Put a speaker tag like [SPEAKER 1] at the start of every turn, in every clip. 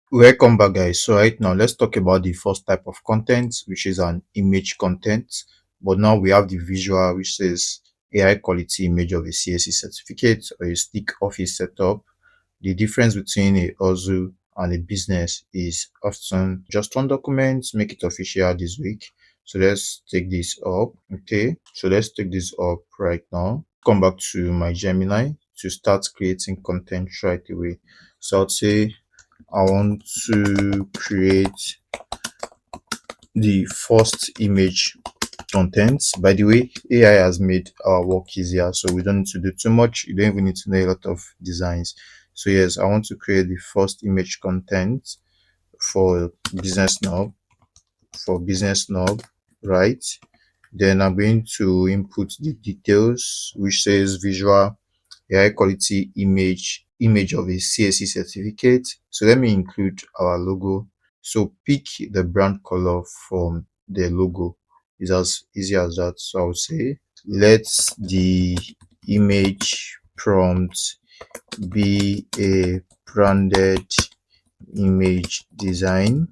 [SPEAKER 1] Welcome back, guys. So right now let's talk about the first type of content, which is an image content. But now we have the visual, which says AI quality image of a CSE certificate or a stick office setup. The difference between a hustle and a business is often just one document. Make it official this week. So let's take this up. Okay, so let's take this up right now. Come back to my Gemini to start creating content right away. So I'll say I want to create the first image content. By the way, AI has made our work easier, so we don't need to do too much. You don't even need to know a lot of designs. So yes, I want to create the first image content for business knob, right? Then I'm going to input the details, which says visual a high quality image of a CSE certificate. So let me include our logo. So pick the brand color from the logo. It's as easy as that. So I'll say let the image prompt be a branded image design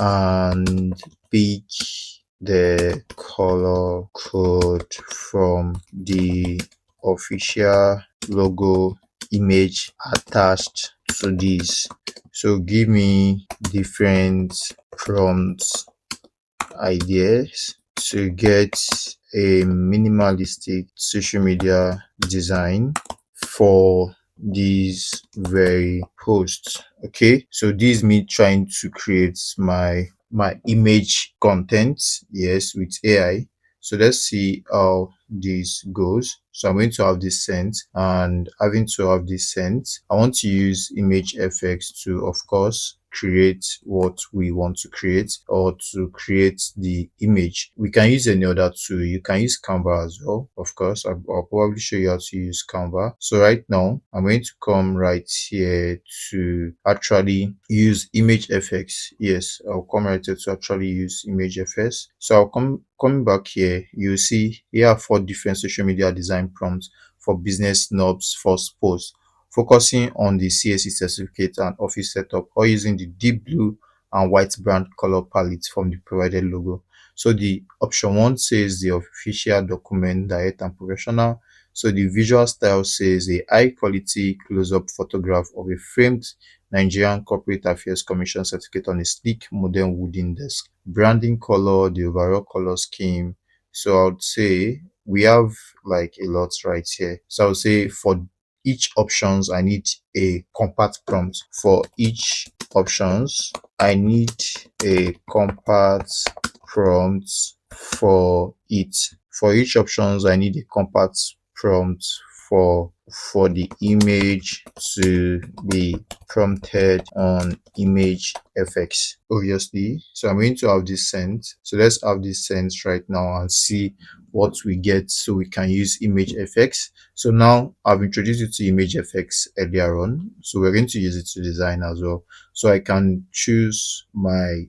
[SPEAKER 1] and pick the color code from the official logo image attached to this. So give me different prompts ideas to get a minimalistic social media design for these very posts. Okay, so this is me trying to create my image content, yes, with AI. So let's see how this goes. So I'm going to have this sent, and having to have this sent, I want to use image effects to, of course, create what we want to create or to create the image. We can use any other tool. You can use Canva as well, of course. I'll probably show you how to use Canva. So right now I'm going to come right here to actually use image effects. Yes, I'll come right here to actually use image effects. So I'll coming back here, you see here are 4 different social media design prompts for business knobs first post, focusing on the CSE certificate and office setup, or using the deep blue and white brand color palette from the provided logo. So the option 1 says the official document, direct and professional. So the visual style says a high quality close-up photograph of a framed Nigerian Corporate Affairs Commission certificate on a sleek modern wooden desk. Branding color, the overall color scheme. So I would say we have like a lot right here. So I would say for each options I need a compact prompt. For each options I need a compact prompt for it. For each options I need a compact prompt for the image to be prompted on image FX, obviously. So I'm going to have this sent. So let's have this sent right now and see what we get so we can use image FX. So now I've introduced you to image FX earlier on, so we're going to use it to design as well. So I can choose my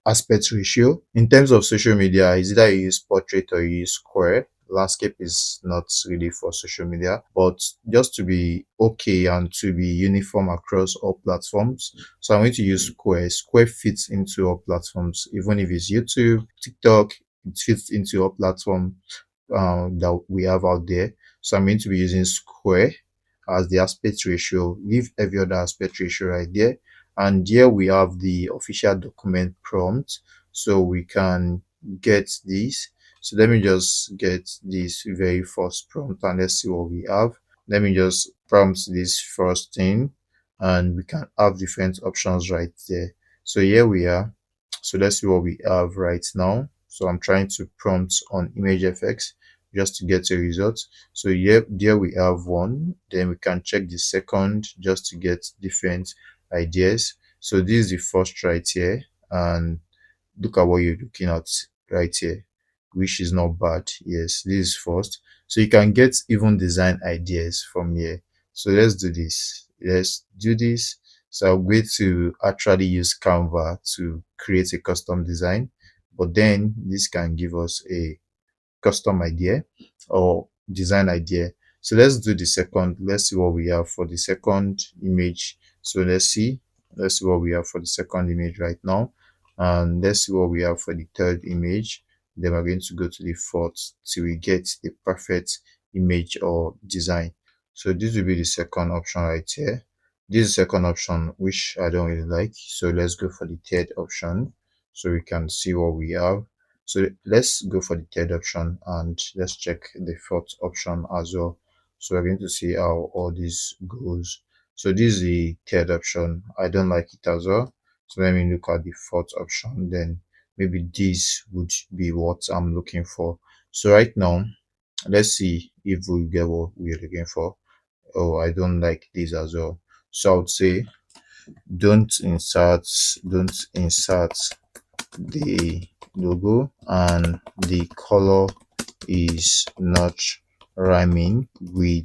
[SPEAKER 1] aspect ratio. In terms of social media, is either you use portrait or you use square. Landscape is not really for social media, but just to be okay and to be uniform across all platforms, so I'm going to use square. Square fits into all platforms, even if it's YouTube, TikTok, it fits into all platform that we have out there. So I'm going to be using square as the aspect ratio. Leave every other aspect ratio right there. And here we have the official document prompt, so we can get this. So let me just get this very first prompt and let's see what we have. Let me just prompt this first thing and we can have different options right there. So here we are. So let's see what we have right now. So I'm trying to prompt on image FX just to get a result. So here, there we have one. Then we can check the second just to get different ideas. So this is the first right here, and look at what you're looking at right here, which is not bad. Yes, this is first. So you can get even design ideas from here. So let's do this. Let's do this. So I'm going to actually use Canva to create a custom design, but then this can give us a custom idea or design idea. So let's do the second. Let's see what we have for the second image. So let's see. let's see what we have for the second image right now, and let's see what we have for the third image. Then we're going to go to the fourth till we get the perfect image or design. So this will be the second option right here. This is the second option, which I don't really like. So let's go for the third option so we can see what we have. So let's go for the third option and let's check the fourth option as well. So we're going to see how all this goes. So this is the third option. I don't like it as well. So let me look at the fourth option. Then maybe this would be what I'm looking for. So right now, let's see if we get what we're looking for. Oh, I don't like this as well. So I would say don't insert the logo, and the color is not rhyming with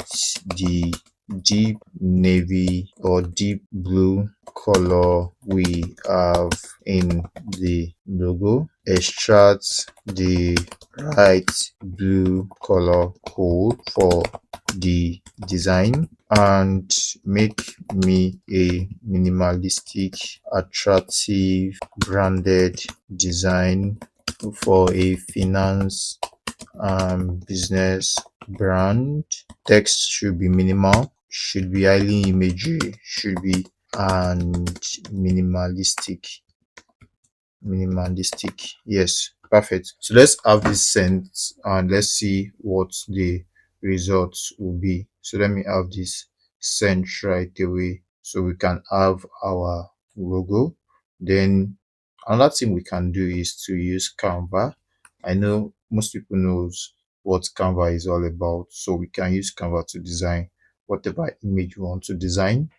[SPEAKER 1] the deep navy or deep blue color we have in the logo. Extract the right blue color code for the design and make me a minimalistic, attractive, branded design for a finance business brand. Text should be minimal, should be highly imagery, should be and minimalistic. Yes, perfect. So let's have this sent and let's see what the results will be. So let me have this sent right away so we can have our logo. Then another thing we can do is to use Canva. I know most people knows what Canva is all about, so we can use Canva to design whatever image we want to design.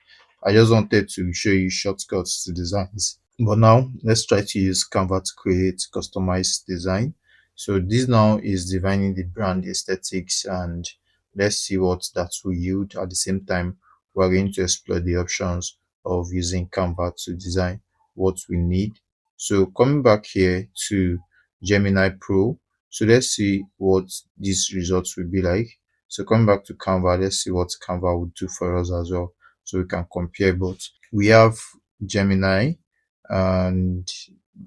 [SPEAKER 1] I just wanted to show you shortcuts to designs. But now let's try to use Canva to create customized design. So this now is defining the brand aesthetics, and let's see what that will yield. At the same time, we're going to explore the options of using Canva to design what we need. So coming back here to Gemini Pro, so let's see what these results will be like. So coming back to Canva, let's see what Canva would do for us as well, so we can compare both. We have Gemini, and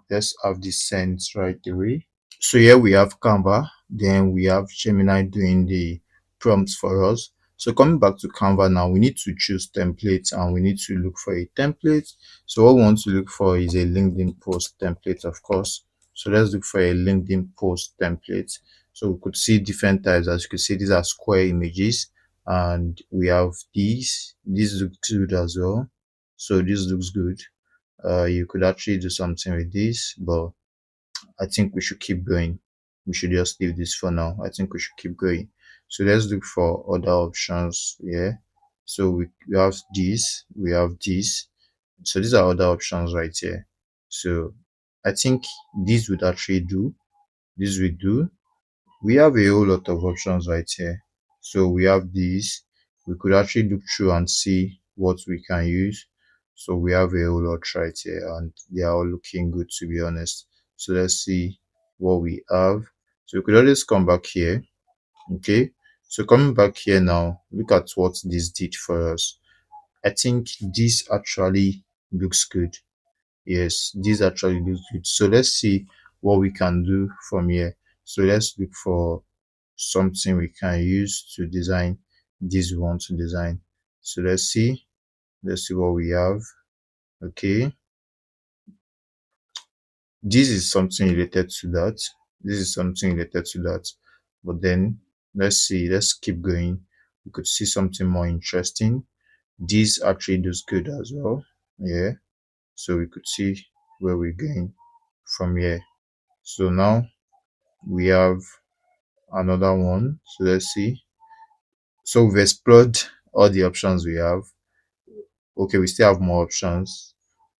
[SPEAKER 1] let's have this sent right away. So here we have Canva, then we have Gemini doing the prompts for us. So coming back to Canva now, we need to choose templates and we need to look for a template. So what we want to look for is a LinkedIn post template, of course. So let's look for a LinkedIn post template. So we could see different types. As you can see, these are square images, and we have these. This looks good as well. So this looks good. You could actually do something with this, but I think we should keep going. We should just leave this for now. I think we should keep going. So let's look for other options here. So we have this, we have this. So these are other options right here. So I think this would actually do. This will do. We have a whole lot of options right here. So we have these. We could actually look through and see what we can use. So we have a whole lot right here, and they are all looking good, to be honest. So let's see what we have. So we could always come back here. Okay. So coming back here now, look at what this did for us. I think this actually looks good. Yes, this actually looks good. So let's see what we can do from here. So let's look for something we can use to design this we want to design. So let's see what we have. Okay, this is something related to that. This is something related to that. But then let's keep going. We could see something more interesting. This actually does good as well. Yeah, so we could see where we're going from here. So now we have another one. So let's see. So we've explored all the options we have. Okay, we still have more options,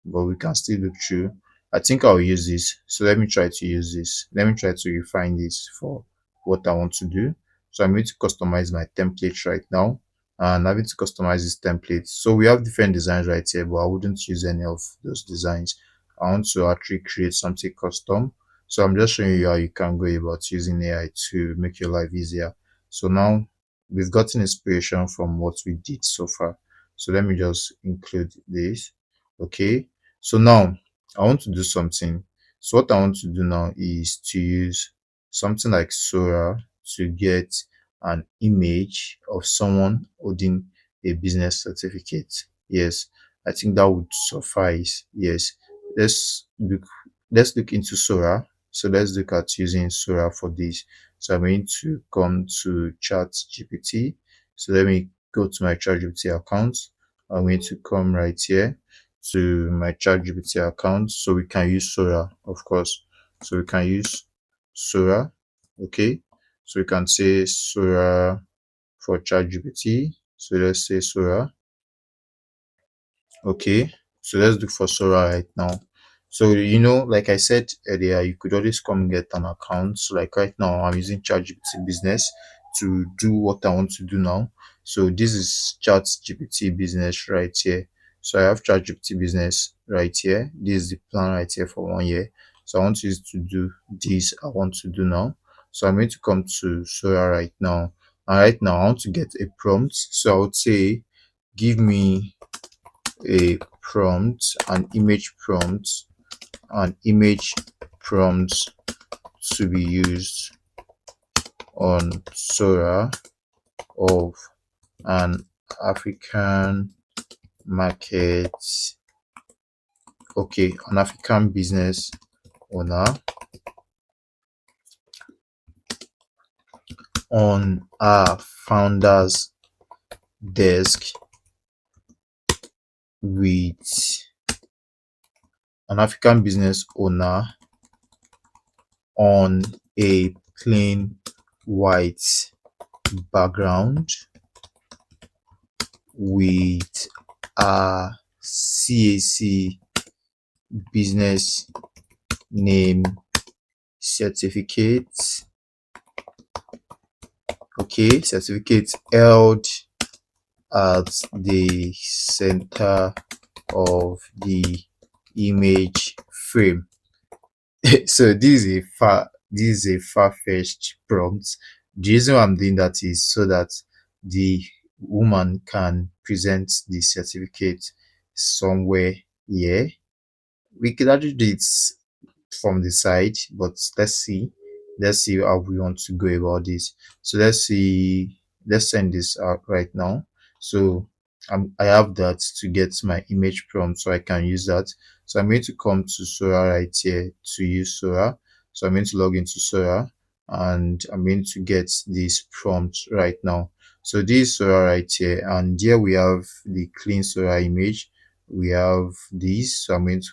[SPEAKER 1] but we can still look through. I think I'll use this. So let me try to use this. Let me try to refine this for what I want to do. So I'm going to customize my template right now, and I'm going to customize this template. So we have different designs right here, but I wouldn't use any of those designs. I want to actually create something custom. So I'm just showing you how you can go about using AI to make your life easier. So now we've gotten inspiration from what we did so far. So let me just include this. Okay, so now I want to do something. So what I want to do now is to use something like Sora to get an image of someone holding a business certificate. Yes, I think that would suffice. Yes, let's look let's look into Sora. So let's look at using Sora for this. So I'm going to come to ChatGPT. So let me go to my ChatGPT account. I'm going to come right here to my ChatGPT account, so we can use Sora, of course. So we can use Sora. Okay, so we can say Sora for ChatGPT. So let's say Sora. Okay, so let's look for Sora right now. So like I said earlier, you could always come get an account. So like right now, I'm using ChatGPT Business to do what I want to do now. So this is ChatGPT Business right here. So I have ChatGPT Business right here. This is the plan right here for 1 year. So I want to use to do this I want to do now. So I'm going to come to Sora right now. And right now, I want to get a prompt. So I would say, give me a prompt, an image prompt to be used on Sora of an African market, okay, an African business owner on our founder's desk with an African business owner on a plain white background with a CAC business name certificate. Okay, certificate held at the center of the image frame. So this is a far-fetched prompt. The reason why I'm doing that is so that the woman can present the certificate somewhere here. We could actually do it from the side, but let's see how we want to go about this. So let's send this out right now. So I have that to get my image prompt, so I can use that. So I'm going to come to Sora right here to use Sora. So I'm going to log into Sora, and I'm going to get this prompt right now. So this is Sora right here, and here we have the clean Sora image. We have this, so I'm going to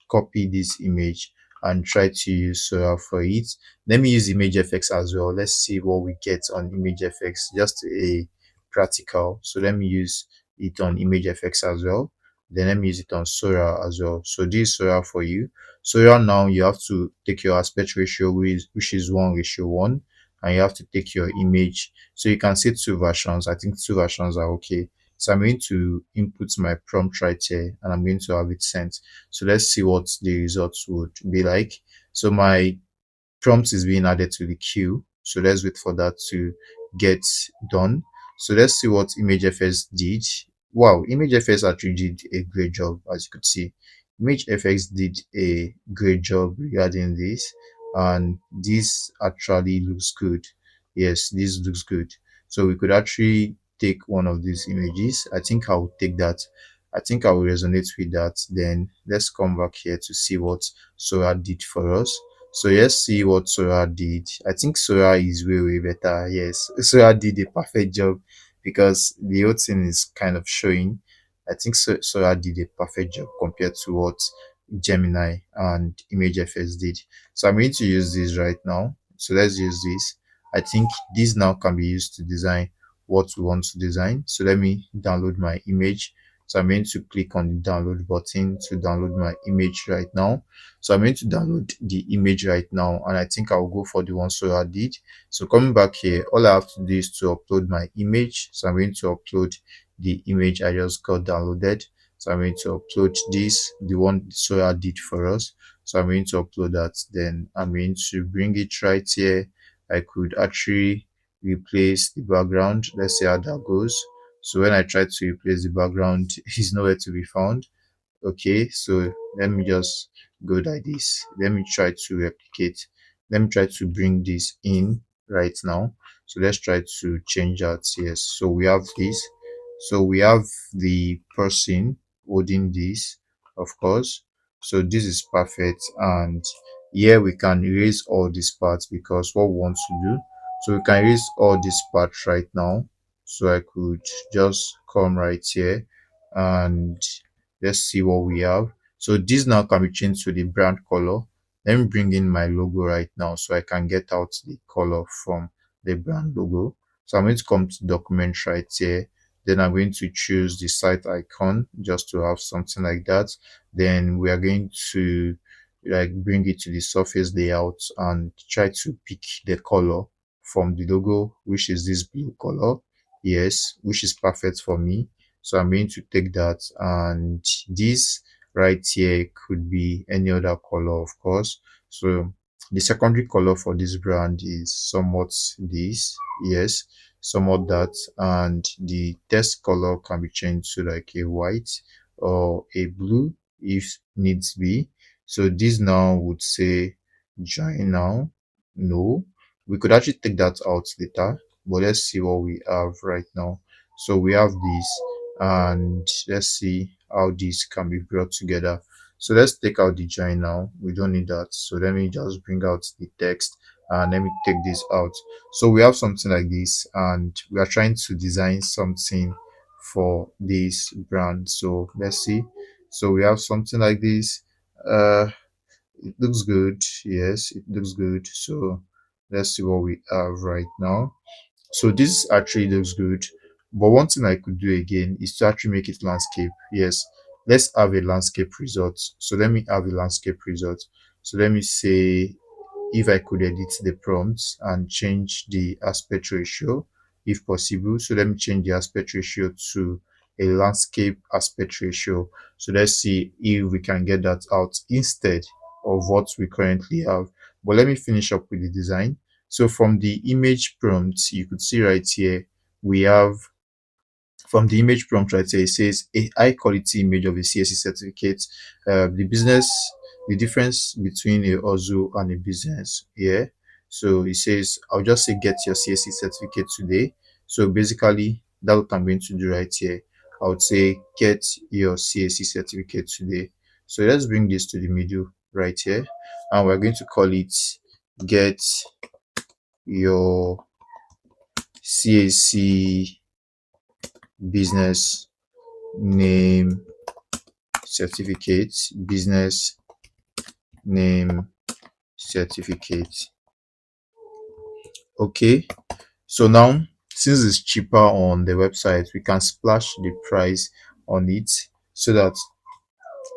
[SPEAKER 1] copy this image and try to use Sora for it. Let me use image FX as well. Let's see what we get on image FX, just a practical. So let me use it on image FX as well. Then let me use it on Sora as well. So this is Sora for you. Sora, now you have to take your aspect ratio, which is 1:1, and you have to take your image. So you can see two versions. I think two versions are okay. So I'm going to input my prompt right here, and I'm going to have it sent. So let's see what the results would be like. So my prompt is being added to the queue. So let's wait for that to get done. So let's see what ImageFX did. Wow, ImageFX actually did a great job, as you could see. ImageFX did a great job regarding this, and this actually looks good. Yes, this looks good. So we could actually take one of these images. I think I will take that. I think I will resonate with that. Then let's come back here to see what Sora did for us. So let's see what Sora did. I think Sora is way better. Yes, Sora did a perfect job because the whole thing is kind of showing. I think Sora did a perfect job compared to what Gemini and ImageFX did. So I'm going to use this right now. So let's use this. I think this now can be used to design what we want to design. So let me download my image. So I'm going to click on the download button to download my image right now. So I'm going to download the image right now, and I think I'll go for the one Sora did. So coming back here, all I have to do is to upload my image. So I'm going to upload the image I just got downloaded. So I'm going to upload this, the one Sora did for us. So I'm going to upload that. Then I'm going to bring it right here. I could actually replace the background. Let's see how that goes. So when I try to replace the background, it's nowhere to be found. Okay, so let me just go like this. Let me try to replicate. Let me try to bring this in right now. So let's try to change that. Yes, so we have this. So we have the person holding this, of course. So this is perfect, and here we can erase all these parts because what we want to do. So we can erase all these parts right now. So I could just come right here, and let's see what we have. So this now can be changed to the brand color. Let me bring in my logo right now so I can get out the color from the brand logo. So I'm going to come to document right here. Then I'm going to choose the site icon just to have something like that. Then we are going to like bring it to the surface layout and try to pick the color from the logo, which is this blue color. Yes, which is perfect for me. So I'm going to take that, and this right here could be any other color, of course. So the secondary color for this brand is somewhat this, yes, somewhat that, and the text color can be changed to like a white or a blue if needs be. So this now would say join now. No, we could actually take that out later, but let's see what we have right now. So we have this, and let's see how this can be brought together. So let's take out the join now. We don't need that. So let me just bring out the text, and let me take this out. So we have something like this, and we are trying to design something for this brand. So let's see. So we have something like this. It looks good. Yes, it looks good. So let's see what we have right now. So this actually looks good. But one thing I could do again is to actually make it landscape. Yes, let's have a landscape result. So let me have a landscape result. So let me say if I could edit the prompts and change the aspect ratio if possible. So let me change the aspect ratio to a landscape aspect ratio. So let's see if we can get that out instead of what we currently have. But let me finish up with the design. So from the image prompts, you could see right here, we have from the image prompt right here, it says a high quality image of a CSE certificate. The business, the difference between a hustle and a business here. So it says, I'll just say get your CSE certificate today. So basically, that's what I'm going to do right here. I would say get your CSE certificate today. So let's bring this to the middle right here, and we're going to call it get your CAC business name certificate, business name certificate. Okay, so now since it's cheaper on the website, we can splash the price on it so that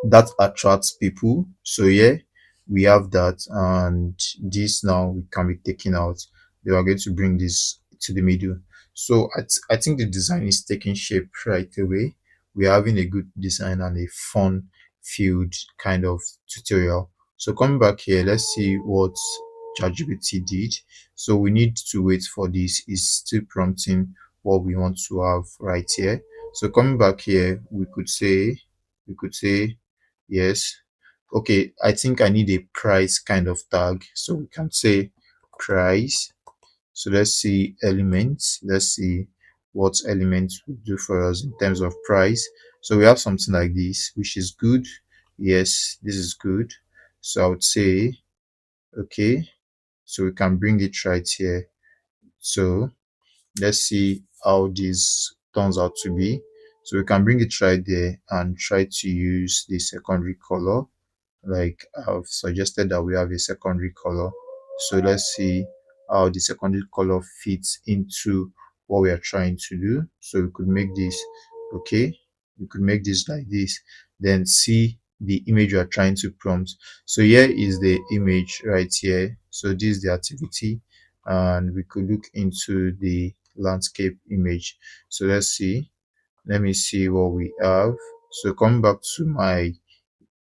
[SPEAKER 1] that attracts people. So yeah, we have that, and this now we can be taken out. They are going to bring this to the middle. So I think the design is taking shape right away. We're having a good design and a fun filled kind of tutorial. So coming back here, let's see what ChatGPT did. So we need to wait for this. It's still prompting what we want to have right here. So coming back here, we could say yes. Okay, I think I need a price kind of tag. So we can say price. So let's see elements. Let's see what elements will do for us in terms of price. So we have something like this, which is good. Yes, this is good. So I would say, okay, so we can bring it right here. So let's see how this turns out to be. So we can bring it right there and try to use the secondary color, like I've suggested that we have a secondary color. So let's see how the secondary color fits into what we are trying to do. So we could make this, okay, we could make this like this, then see the image we are trying to prompt. So here is the image right here. So this is the activity, and we could look into the landscape image. So let's see, let me see what we have. So coming back to my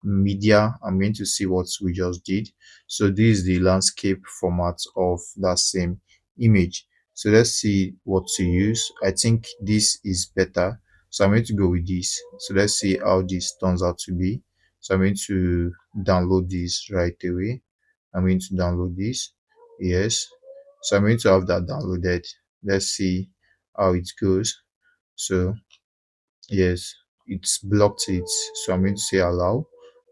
[SPEAKER 1] media, I'm going to see what we just did. So this is the landscape format of that same image. So let's see what to use. I think this is better. So I'm going to go with this. So let's see how this turns out to be. So I'm going to download this right away. I'm going to download this. Yes. So I'm going to have that downloaded. Let's see how it goes. So yes, it's blocked it. So I'm going to say allow.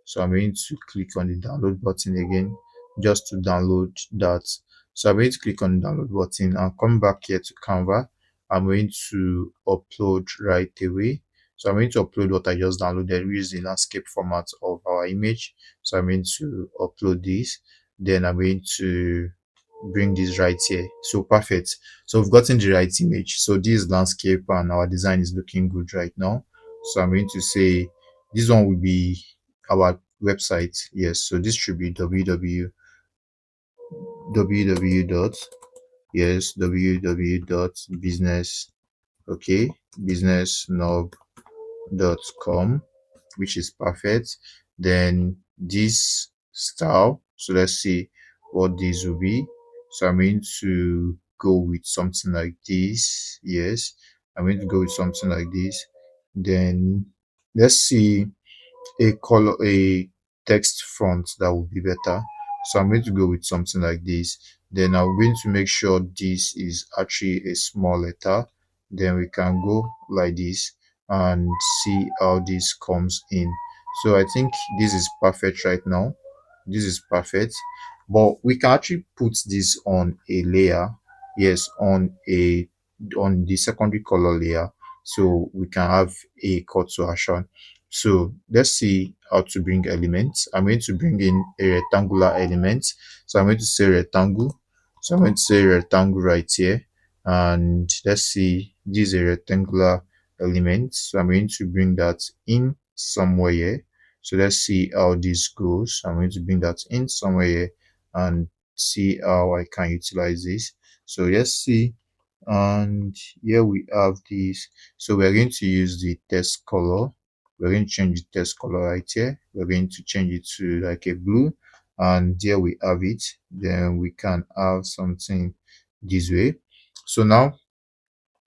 [SPEAKER 1] So I'm going to click on the download button again just to download that. So I'm going to click on the download button and come back here to Canva. I'm going to upload right away. So I'm going to upload what I just downloaded, which is the landscape format of our image. So I'm going to upload this. Then I'm going to bring this right here. So perfect. So we've gotten the right image. So this landscape and our design is looking good right now. So I'm going to say this one will be our website. Yes, so this should be www dot, yes, www dot business, okay, businessnob.com, which is perfect. Then this style, so let's see what this will be. So I'm going to go with something like this. Yes, I'm going to go with something like this. Then let's see a text font that would be better. So I'm going to go with something like this. Then I'm going to make sure this is actually a small letter. Then we can go like this and see how this comes in. So I think this is perfect right now. This is perfect, but we can actually put this on a layer. Yes, on the secondary color layer, so we can have a call to action. So let's see how to bring elements. I'm going to bring in a rectangular element. So I'm going to say rectangle. So I'm going to say rectangle right here. And let's see, this is a rectangular element. So I'm going to bring that in somewhere here. So let's see how this goes. I'm going to bring that in somewhere here and see how I can utilize this. So let's see. And here we have this. So we're going to use the text color. We're going to change the text color right here. We're going to change it to like a blue, and there we have it. Then we can have something this way. So now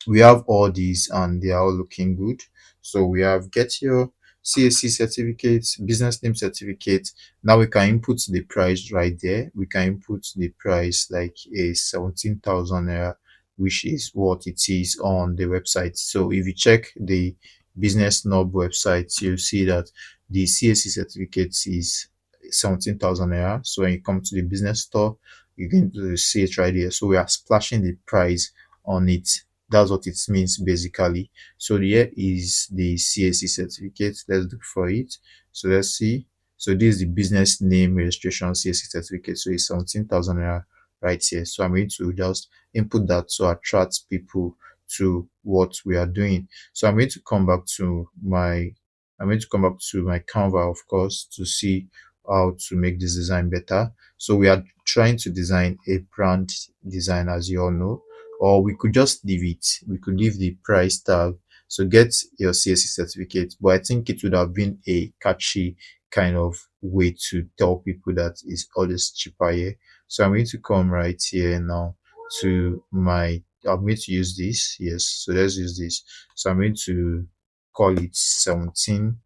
[SPEAKER 1] we have all these and they are all looking good. So we have get your CAC certificate, business name certificate. Now we can input the price right there. We can input the price like a 17,000 naira, which is what it is on the website. So if you check the business knob website, you'll see that the CAC certificate is 17,000 naira. So when you come to the business store, you're going to see it right here. So we are splashing the price on it. That's what it means basically. So here is the CAC certificate. Let's look for it. So let's see. So this is the business name registration CAC certificate. So it's 17,000 naira right here. So I'm going to just input that to attract people to what we are doing. So I'm going to come back to my Canva, of course, to see how to make this design better. So we are trying to design a brand design, as you all know, or we could just leave it. We could leave the price tag. So get your CSC certificate, but I think it would have been a catchy kind of way to tell people that it's always cheaper here. So I'm going to come right here now to my, I'm going to use this. Yes, so let's use this. So I'm going to call it 17k.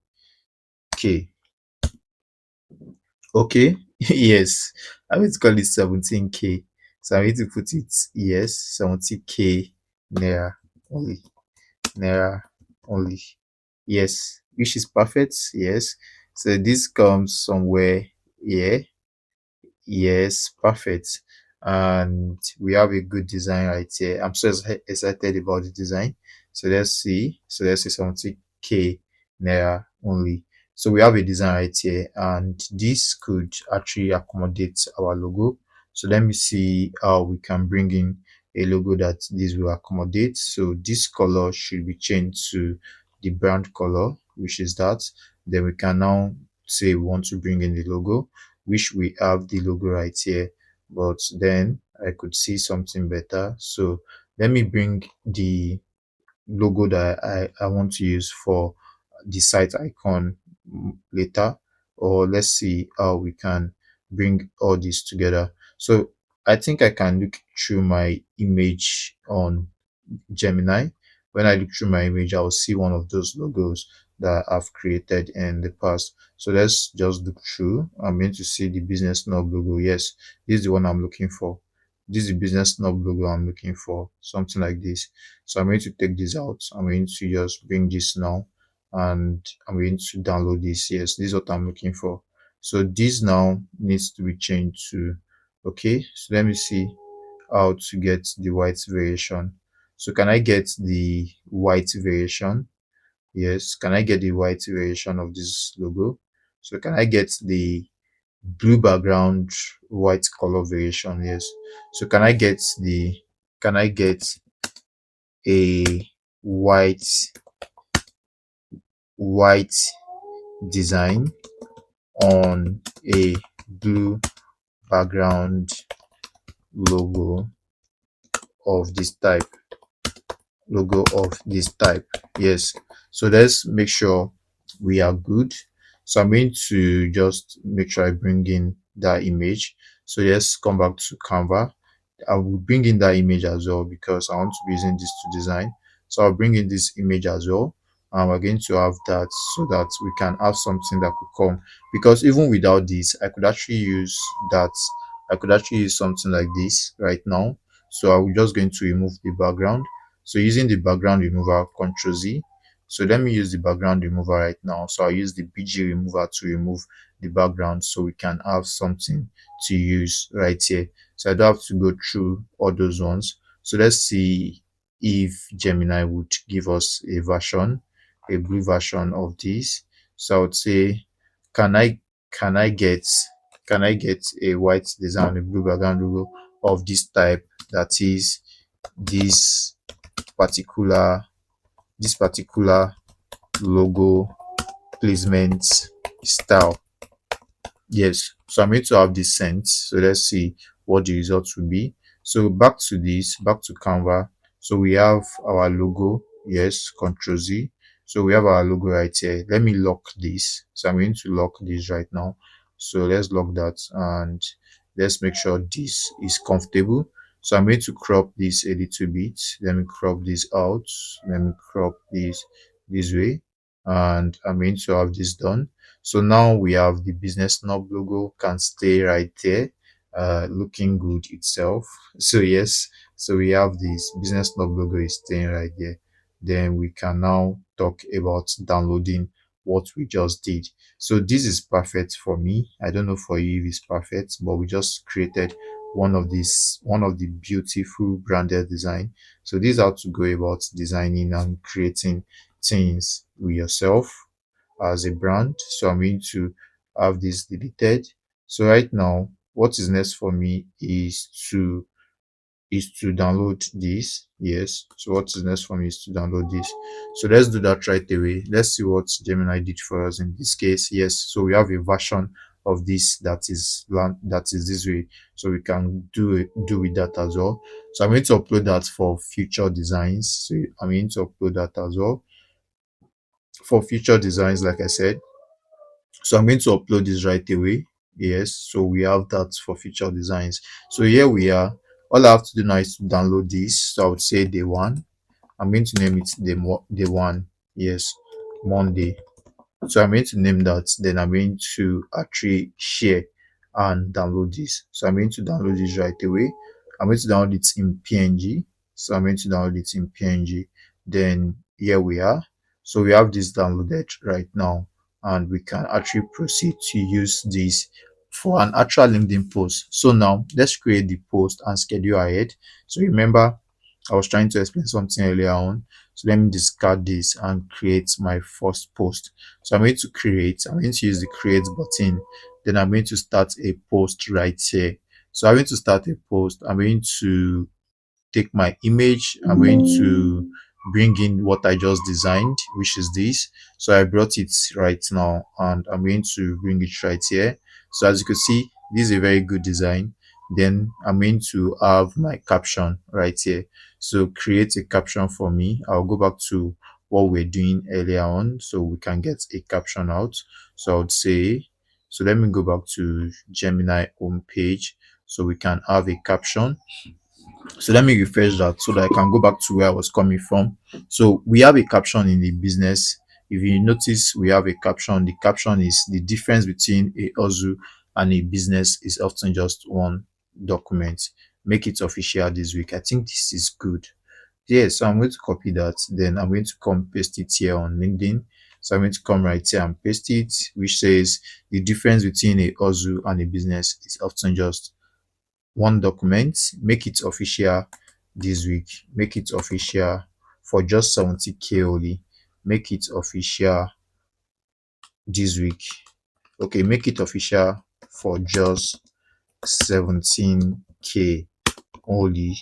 [SPEAKER 1] Okay, yes, I'm going to call it 17k. So I'm going to put it, yes, 70k naira only, naira only. Yes, which is perfect. Yes, so this comes somewhere here. Yes, perfect. And we have a good design right here. I'm so excited about the design. So let's see. So let's say 70k naira only. So we have a design right here, and this could actually accommodate our logo. So let me see how we can bring in a logo that this will accommodate. So this color should be changed to the brand color, which is that. Then we can now say we want to bring in the logo, which we have the logo right here, but then I could see something better. So let me bring the logo that I want to use for the site icon later, or let's see how we can bring all this together. So I think I can look through my image on Gemini. when I look through my image, I'll see one of those logos that I've created in the past. So let's just look through. I'm going to see the business knob logo. Yes, this is the one I'm looking for. This is the business knob logo I'm looking for, something like this. So I'm going to take this out. I'm going to just bring this now, and I'm going to download this. Yes, this is what I'm looking for. So this now needs to be changed to, okay, so let me see how to get the white variation. So can I get the white variation? Yes, can I get the white variation of this logo? So can I get the blue background white color variation? Yes. So can I get a white white design on a blue background logo of this type? Logo of this type. Yes, so let's make sure we are good. So I'm going to just make sure I bring in that image. So let's come back to Canva. I will bring in that image as well because I want to be using this to design. So I'll bring in this image as well, and we're going to have that so that we can have something that could come, because even without this I could actually use that. I could actually use something like this right now. So I'm just going to remove the background. So using the background remover, Ctrl Z. So let me use the background remover right now. So I'll use the BG remover to remove the background so we can have something to use right here. So I don't have to go through all those ones. So let's see if Gemini would give us a version, a blue version of this. So I would say, can I can I get can I get a white design, a blue background logo of this type, that is this particular this particular logo placement style? Yes, so I'm going to have this sent. So let's see what the results will be. So back to Canva. So we have our logo. Yes, Control Z. So we have our logo right here. Let me lock this. So I'm going to lock this right now. So let's lock that, and let's make sure this is comfortable. So I'm going to crop this a little bit. Let me crop this out. Let me crop this way, and I'm going to have this done. So now we have the business knob logo can stay right there, looking good itself. So yes, so we have this business knob logo is staying right there. Then we can now talk about downloading what we just did. So this is perfect for me. I don't know for you if it's perfect, but we just created one of the beautiful branded design. So this is how to go about designing and creating things with yourself as a brand. So I'm going to have this deleted. So right now what is next for me is to download this. Yes, so what is next for me is to download this. So let's do that right away. Let's see what Gemini did for us in this case. Yes, so we have a version of this that is this way, so we can do with that as well. So I'm going to upload that for future designs. So I'm going to upload that as well for future designs, like I said. So I'm going to upload this right away. Yes, so we have that for future designs. So here we are. All I have to do now is to download this. So I would say day one. I'm going to name it day one. Yes, Monday. So I'm going to name that. Then I'm going to actually share and download this. So I'm going to download this right away. I'm going to download it in PNG. So I'm going to download it in PNG. Then here we are. So we have this downloaded right now, and we can actually proceed to use this for an actual LinkedIn post. So now let's create the post and schedule ahead. So remember, I was trying to explain something earlier on. So let me discard this and create my first post. So I'm going to use the create button. Then I'm going to start a post right here. So I'm going to start a post. I'm going to take my image. I'm going to bring in what I just designed, which is this. So I brought it right now, and I'm going to bring it right here. So as you can see, this is a very good design. Then I'm going to have my caption right here. So create a caption for me. I'll go back to what we're doing earlier on so we can get a caption out. So I would say, so let me go back to Gemini homepage so we can have a caption. So let me refresh that so that I can go back to where I was coming from. So we have a caption in the business. If you notice, we have a caption. The caption is the difference between a hustle and a business is often just one document. Make it official this week. I think this is good. Yeah, so I'm going to copy that. Then I'm going to come paste it here on LinkedIn. So I'm going to come right here and paste it, which says the difference between a hustle and a business is often just one document. Make it official this week. Make it official for just 70K only. Make it official this week. Okay, make it official for just 17K only.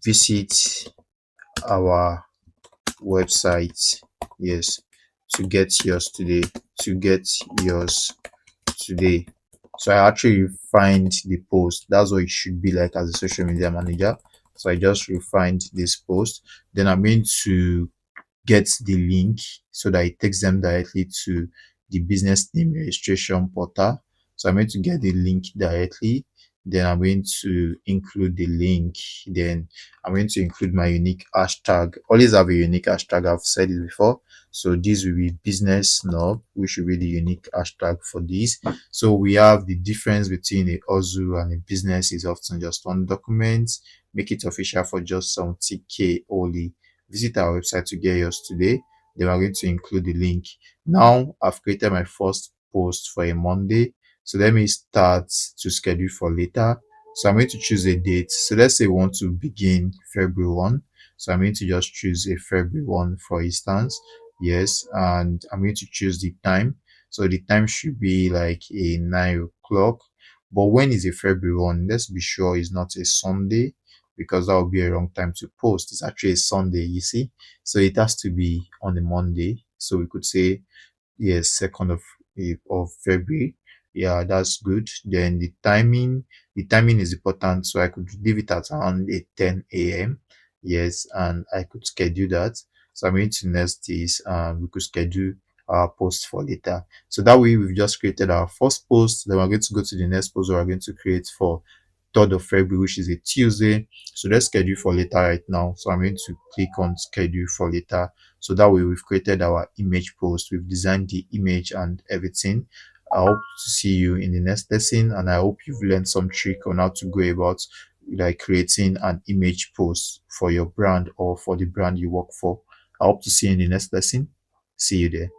[SPEAKER 1] Visit our website. Yes, to get yours today. To get yours today. So I actually refined the post. That's what it should be like as a social media manager. So I just refined this post. Then I'm going to get the link so that it takes them directly to the business name registration portal. So I'm going to get the link directly. Then I'm going to include the link. Then I'm going to include my unique hashtag. Always have a unique hashtag. I've said it before. So this will be business snob, which will be the unique hashtag for this. So we have the difference between a hustle and a business is often just one document. Make it official for just 70K only. Visit our website to get yours today. Then we're going to include the link. Now I've created my first post for a Monday. So let me start to schedule for later. So I'm going to choose a date. So let's say we want to begin February 1. So I'm going to just choose a February 1 for instance. Yes, and I'm going to choose the time. So the time should be like a 9 o'clock. But when is a February 1? Let's be sure it's not a Sunday because that would be a wrong time to post. It's actually a Sunday, you see. So it has to be on a Monday. So we could say yes, 2nd of February. Yeah, that's good. Then the timing is important. So I could leave it at around 10 a.m. Yes, and I could schedule that. So I'm going to next this and we could schedule our post for later. So that way we've just created our first post. Then we're going to go to the next post we're going to create for 3rd of February, which is a Tuesday. So let's schedule for later right now. So I'm going to click on schedule for later. So that way we've created our image post. We've designed the image and everything. I hope to see you in the next lesson, and I hope you've learned some trick on how to go about like creating an image post for your brand or for the brand you work for. I hope to see you in the next lesson. See you there.